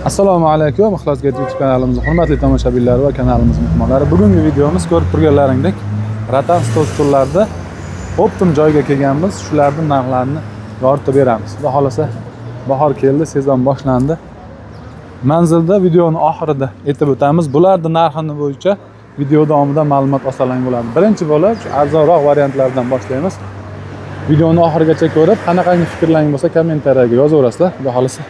Assalomu alaykum, Ixlosgate YouTube kanalimizning hurmatli tomoshabinlari va kanalimiz mehmonlari. Bugungi videomiz ko'rib turganlaringdek Ratan stol-stullarda optim joyga kelganmiz. Shularning narxlarini yoritib beramiz. Xudo xolasa bahor keldi, sezon boshlandi. Manzilda videoning oxirida aytib o'tamiz. Bularning narxini bo'yicha video davomida ma'lumot olsalang bo'ladi. Birinchi bo'lib shu arzonroq variantlardan boshlaymiz. Videoni oxirigacha ko'rib, qanaqangi fikrlaring bo'lsa kommentariyaga yozaverasizlar. Xudo xolasa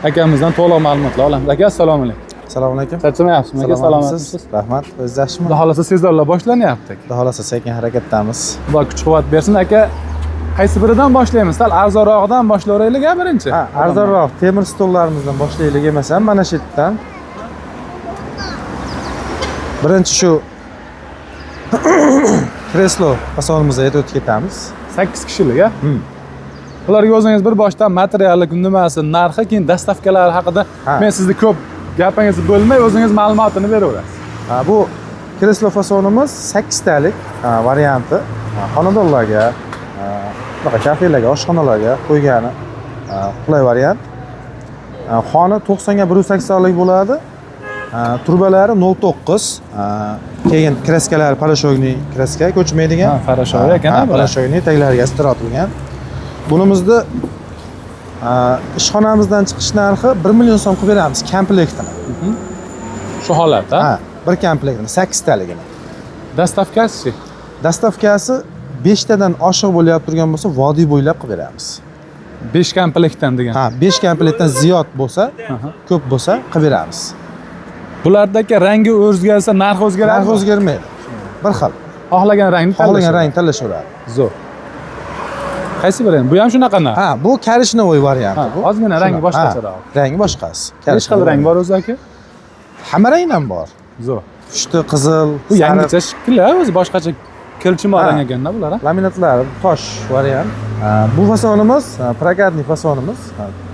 akamizdan to'liq ma'lumotlar olamiz. Aka, assalomu alaykum. Assalomu alaykum. Charchamayapsizmi aka? Salomatsiz. Rahmat. O'zingiz yaxshimi? Xudo xolasa sezonlar boshlanyapti. Xudo xolasa sekin harakatdamiz. Xudo kuch-quvvat bersin aka. Qaysi biridan boshlaymiz? Sal arzonroqdan boshlayveraylik birinchi. Ha, arzonroq temir stollarimizdan boshlaylik emasam, mana shu yerdan. Birinchi shu kreslo fasonimizga yetib ketamiz. 8 kishilik, a? Ularga o'zingiz bir boshdan materiallik nimasi, narxi, keyin dastavkalari haqida men sizni ko'p gapingizni bo'lmay, o'zingiz ma'lumotini beraverasiz. Ha, bu kreslo fasonimiz 8 talik varianti. Xonadonlarga, kafelarga, oshxonalarga qo'ygani qulay variant. Xona 90 ga 180 lik bo'ladi. Turbalari 0.9. Keyin kraskalari parashoyniy kraska, ko'chmaydigan. Ha, parashoy ekan, parashoyniy taglariga istirahtilgan. Bunimizda ishxonamizdan chiqish narxi 1 million so'm qilib beramiz komplektini. Shu holatda? Ha, bir komplektini 8 taligini. Dastavkasi? Dastavkasi 5 tadan oshiq bo'layap turgan bo'lsa, vodiy bo'ylab qilib beramiz. 5 komplektdan degan. Ha, 5 komplektdan ziyod bo'lsa, ko'p bo'lsa qilib beramiz. Bulardagi rangi o'zgarsa, narx o'zgaradi? Narx o'zgarmaydi. Bir xil. Xohlagan rangni tanlashaveradi. Zo'r. Qaysi biri? Bu ham shunaqa narx? Ha, bu korishnovoy varianti bu. Ozgina rangi boshqacharoq. Rangi boshqasi. Nechta xil rang bor o'zi aka? Hamma rang ham bor. Zo'r. Pushti, qizil, bu yangicha shikli, o'zi boshqacha kelchimo rang ekanda bular, ha? Laminatlar tosh variant. Bu fasonimiz, prokatniy fasonimiz.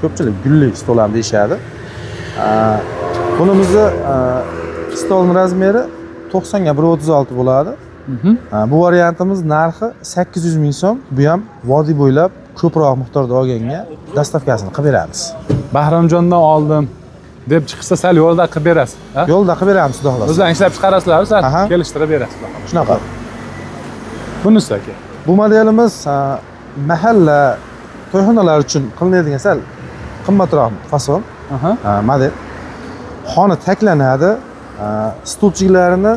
Ko'pchilik gulli stol ham deyshadi. Bunimizni stolning razmeri 90 ga 136 bo'ladi. Bu variantimiz narxi 800 ming so'm. Bu ham vodiy bo'ylab ko'proq miqdorda olganga dastavkasini qilib beramiz. Bahramjondan oldim deb chiqsa sal yo'lda qilib berasiz, ha? Yo'lda qilib beramiz, xudo xolasa. O'zlaringiz ishlab chiqarasizlar, sal kelishtirib berasiz. Shunaqa. Bunisi aka. Bu modelimiz mahalla to'yxonalar uchun qilinadigan sal qimmatroq fason. Model. Xona taklanadi. Stulchiklarini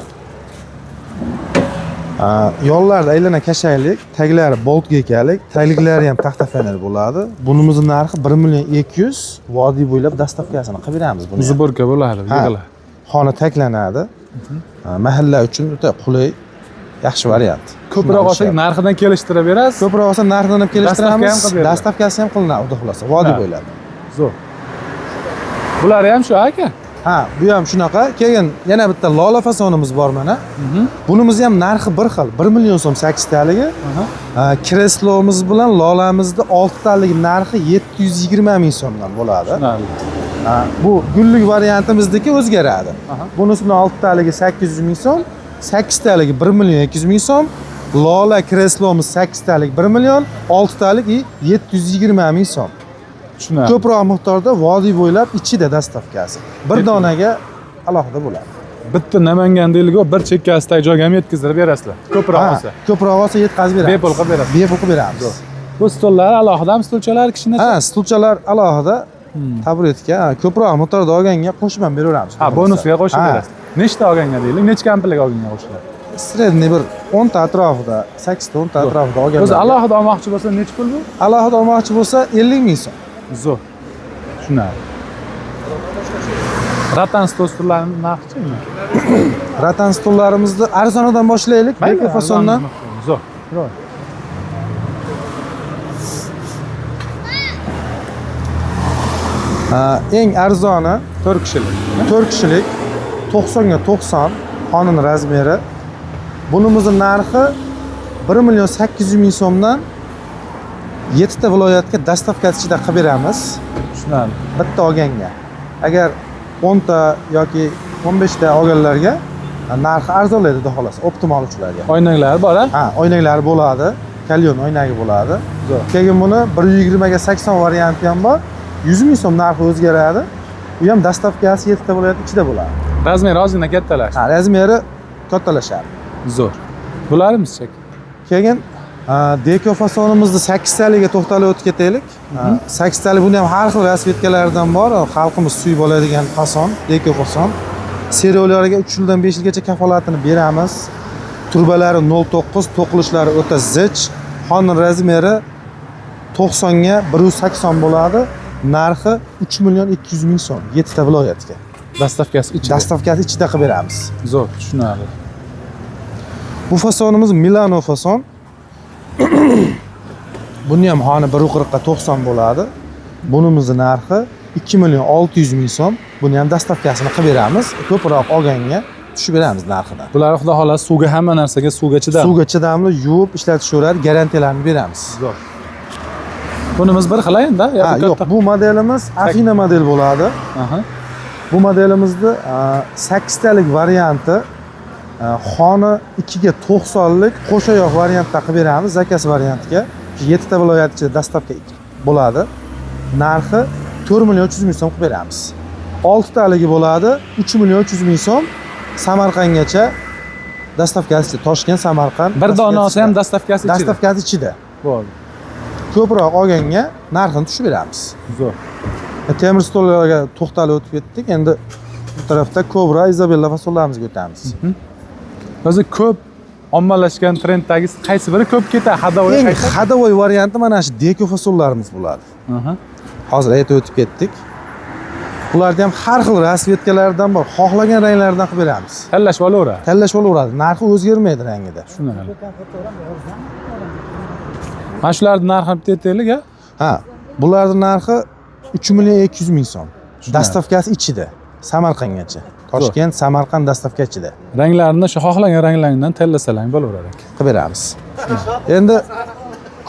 yo'llarda aylana kashaylik, taglari boltga ekalik, tagliklari ham taxta fanel bo'ladi. Bunimizning narxi 1 million 200, vodiy bo'ylab dastavkasini qilib beramiz buni. Zuburka bo'ladi, yig'iladi. Xona taklanadi. Mahalla uchun o'ta qulay, yaxshi variant. Ko'proq olsak narxidan kelishtirib berasiz. Ko'proq olsa narxidan ham kelishtiramiz. Dastavkasi ham qilinadi, xudo xolasa, vodiy bo'ylab. Zo'r. Bular ham shu aka? Ha, bu ham shunaqa. Keyin yana bitta lola fasonimiz bor mana. Bunimiz ham narxi bir xil. 1 million so'm 8 taligi. Kreslomiz bilan lolamizni 6 taligi narxi 720 ming so'mdan bo'ladi. Bu gullik variantimizdagi o'zgaradi. Bunisining 6 taligi 800 ming so'm, 8 taligi 1 million 200 ming so'm. Lola kreslomiz 8 talik 1 million, 6 talik 720 ming so'm. Ko'proq miqdorda vodiy bo'ylab ichida dastavkasi. Bir donaga alohida bo'ladi. Bitta Namangandagi bir chekkasidagi joyga ham yetkazib berasizlar. Ko'proq olsa. Ko'proq olsa yetkazib beramiz. Bepul qilib berasiz. Bepul qilib beramiz. Bu stollar alohida, stulchalar kichkina. Ha, stulchalar alohida. Taburetka ko'proq miqdorda olganga qo'shib ham beraveramiz. Ha, bonusiga qo'shib berasiz. Nechta olganga deylik, necha komplet olganga qo'shiladi? Sredniy bir 10 ta atrofida, 8 ta 10 ta atrofida olganlar. O'zi alohida olmoqchi bo'lsa necha pul bu? Alohida olmoqchi bo'lsa 50 ming so'm. Zo'r. Tushunarli. Ratan stollarimiz narxi-chi? Ratan stollarimizni arzonidan boshlaylik, beka fasondan. Zo'r. Eng arzoni 4 kishilik. 4 kishilik 90 ga 90 xonaning razmeri. Bunimizning narxi 1 million 800 ming so'mdan 7 ta viloyatga dastavkasi ichida qilib beramiz. Tushunarli. Bitta olganga. Agar 10 ta yoki 15 ta olganlarga narxi arzonlaydi, xudo xolasa, optimal uchlarga. Oynaklari bor-a? Ha, oynaklari bo'ladi. Kalyon oynagi bo'ladi. Keyin buni 120 ga 80 varianti ham bor. 100 ming so'm narxi o'zgaradi. Bu ham dastavkasi 7 ta viloyat ichida bo'ladi. Razmeri ozgina kattalash. Ha, razmeri kattalashadi. Zo'r. Bularimiz chek. Keyin deko fasonimizni 8 taliga to'xtalib o'tib ketaylik. 8 tali buni ham har xil rasvetkalardan bor. Xalqimiz suyib oladigan fason, deko fason. Serialariga 3 yildan 5 yilgacha kafolatini beramiz. Turbalari 09, to'qilishlari o'ta zich. Xon razmeri 90 ga 180 bo'ladi. Narxi 3 million 200 ming so'm 7 ta viloyatga. Dastavkasi ichida. Dastavkasi ichida qilib beramiz. Zo'r, tushunarli. Bu fasonimiz Milano fason. Buni ham xoni 140 ga 90 bo'ladi. Bunimizning narxi 2 million 600 ming so'm. Buni ham dastavkasini qilib beramiz. Ko'proq olganga tushib beramiz narxidan. Bular xudo xolasi suvga, hamma narsaga suvga chidamli. Suvga chidamli, yuvib ishlatishaveradi, garantiyalarni beramiz. Zo'r. Bunimiz bir xil endi, ha, yo'q, bu modelimiz Afina model bo'ladi. Aha. Bu modelimizda 8 talik varianti, xoni 2 ga 90 lik qo'shayoq variantda qilib beramiz, zakaz variantiga. 7 ta viloyat ichida dastavka bo'ladi. Narxi 4 million 300 ming so'm qilib beramiz. 6 taligi bo'ladi, 3 million 300 ming so'm. Samarqandgacha dastavkasi, Toshkent, Samarqand. Bir dona olsa ham dastavkasi ichida. Dastavkasi ichida. Bo'ldi. Ko'proq olganga narxini tushib beramiz. Zo'r. Temir stollarga to'xtalib o'tib ketdik. Endi bu tarafda Cobra, Isabella fasollarimizga o'tamiz. O'zi ko'p ommalashgan trenddagi qaysi biri ko'p ketadi? Hadovoy Eng qaysi? hadovoy varianti mana shu deko fasollarimiz bo'ladi. Aha. Hozir aytib o'tib ketdik. Bularda ham har xil rasvetkalardan bor. Xohlagan ranglardan qilib beramiz. Tanlash olaveradi. Tanlash olaveradi. Narxi o'zgarmaydi rangida. Tushunarli. Mana shularning narxini aytaylik, ha? Ha, bularning narxi 3 million 200 ming so'm. Dastavkasi ichida. Samarqandgacha. Toshkent, Samarqand dastavka ichida. Ranglarini shu xohlagan ranglardan tanlasalang bo'laveradi. Qilib beramiz. Endi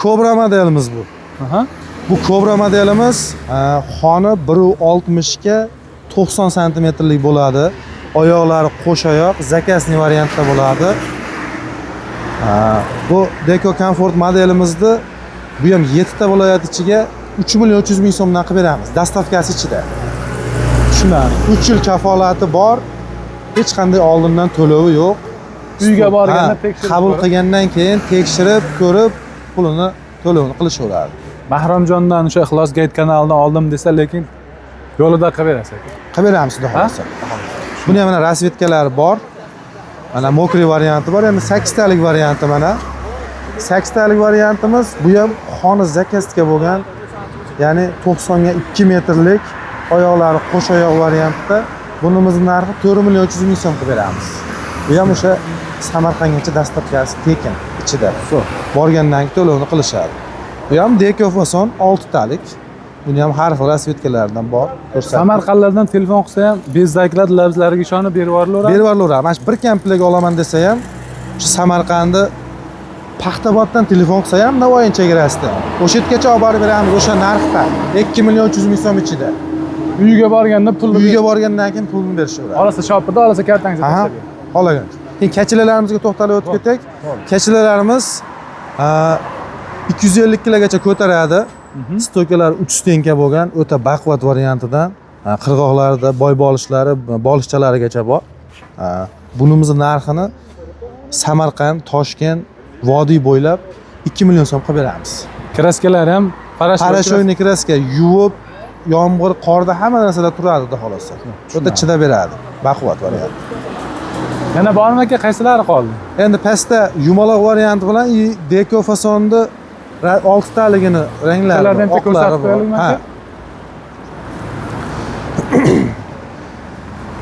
Cobra modelimiz bu. Aha. Bu Cobra modelimiz xoni 1.60 ga 90 santimetrlik bo'ladi. Oyoqlari qo'shoyoq, zakasniy variantda bo'ladi. Bu Deco Comfort modelimizni bu ham 7 ta viloyat ichiga 3 million 300 ming so'mdan qilib beramiz. Dastavkasi ichida. Tushunarli. 3 yil kafolati bor. Hech qanday oldindan to'lovi yo'q. Uyga borganda tekshirib qabul qilgandan keyin tekshirib, ko'rib, pulini to'lovini qilishaveradi. Mahromjondan o'sha Ixlos Gate kanalidan oldim desa, lekin yo'lida qilib berasiz. Qilib beramiz xudo xolasa. Buni ham mana rasvetkalari bor. Mana mokri varianti bor, endi 8 talik varianti mana. 8 talik variantimiz bu ham xoni zakastga bo'lgan, ya'ni 90 ga 2 metrlik oyoqlari qo'shoyoq variantda. Bunimizning narxi 4 million 300 ming so'm qilib beramiz. Bu ham o'sha Samarqandgacha dastavkasi tekin ichida. Borgandan keyin to'lovni qilishadi. Bu ham Deco fason 6 talik. Buni ham har xil rasvetkalardan bor. Samarqandlardan telefon qilsa ham bezaklar labzlariga ishonib berib yuboraveradi. Berib yuboraveradi. Mana shu bir komplet olaman desa ham, shu Samarqandni Paxtaboddan telefon qilsa ham Navoiy chegarasida. O'sha yergacha olib borib beramiz o'sha narxda. 2 million 300 ming so'm ichida. Uyga borganda pulni Uyga borgandan keyin pulni berishaveradi. olasa shopida, olasa kartangizga Aha, tashlab. xohlagan. Keyin kachilalarimizga to'xtalib o'tib ketdik. Kachilalarimiz 250 kilogacha ko'taradi. Stokalar 3 stenka bo'lgan, o'ta baquvvat variantidan. Qirg'oqlarda boy bolishlari, bolishchalarigacha bor. Bunimizning narxini Samarqand, Toshkent, Vodiy bo'ylab 2 million so'm qilib beramiz. Kraskalari ham parashoyni kraska yuvib, yomg'ir, qorda hamma narsalar turadi xudo xolasa. O'ta chidab beradi. Baquvvat variant. Yana bormi aka, qaysilari qoldi? Endi pastda yumaloq varianti bilan Deco fasonda 6 taligini ranglari Ulardan ham ko'rsatib qo'yaylikmi aka?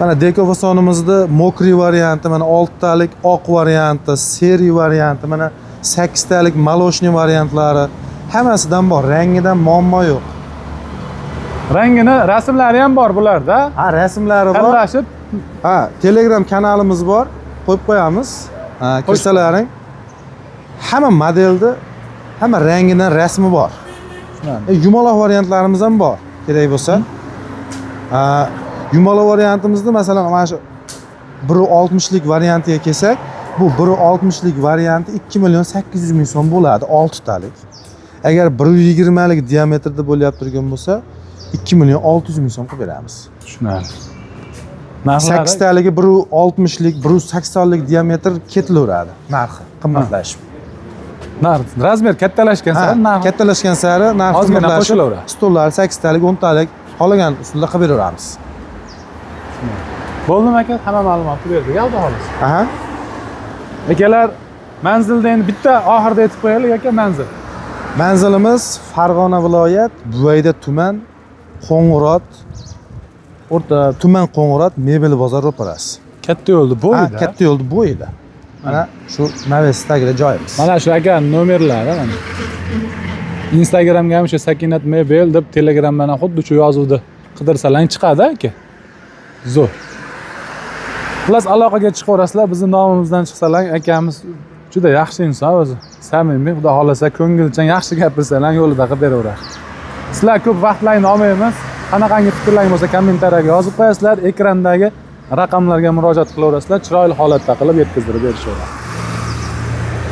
Mana Deco fasonimizda mokri varianti, mana 6 talik oq varianti, seri varianti, mana 8 talik maloshniy variantlari hammasidan bor. Rangidan muammo yo'q. Rangini, rasmlari ham bor bularda. Ha, rasmlari bor. Tanlashib, Ha, Telegram kanalimiz bor. Qo'yib qo'yamiz. Kirsalaring. Hamma modelda, hamma rangidan rasmi bor. Yumaloq variantlarimiz ham bor. Kerak bo'lsa. Yumaloq variantimizda masalan mana shu 1.60 lik variantiga kelsak, bu 1.60 lik varianti 2 million 800 ming so'm bo'ladi, 6 talik. Agar 1.20 lik diametrda bo'lyapti turgan bo'lsa, 2 million 600 ming so'm qilib beramiz. Tushunarli. Narxlari 8 taligi 1.60 lik, 1.80 lik diametr ketilaveradi narxi, qimmatlashib. narx razmer kattalashgan sari narx Kattalashgan sari narxi ozgina qimmatlashib, qo'shilaveradi. stollar 8 talik, 10 talik qolgan usulda qilib beraveramiz. Bo'ldimi aka? Hamma ma'lumotni berdik, albatta xolos. Aha. Akalar, manzilda endi bitta oxirida aytib qo'yaylik aka, manzil. Manzilimiz Farg'ona viloyat, Buvayda tuman, Qo'ng'irot, o'rta tuman Qo'ng'irot mebel bozor ro'parasi. Katta yo'lni bo'yida. Katta yo'lni bo'yida. Mana shu navesdagida joyimiz. Mana shu aka nomerlari mana. Instagramga ham o'sha Sakinat Mebel deb Telegramdan ham xuddi shu yozuvni qidirsalang chiqadi aka. Zo'r. Xullas aloqaga chiqaverasizlar, bizning nomimizdan chiqsalar, akamiz juda yaxshi inson o'zi. Samimiy, xudo xolasa ko'ngilchan yaxshi gapirsalar yo'lida qilib beraveradi. Sizlar ko'p vaqtlaringni olmaymiz. Qanaqangi fikrlaringiz bo'lsa kommentariyaga yozib qo'yasizlar, ekrandagi raqamlarga murojaat qilaverasizlar, chiroyli holatda qilib yetkazdirib berishadi.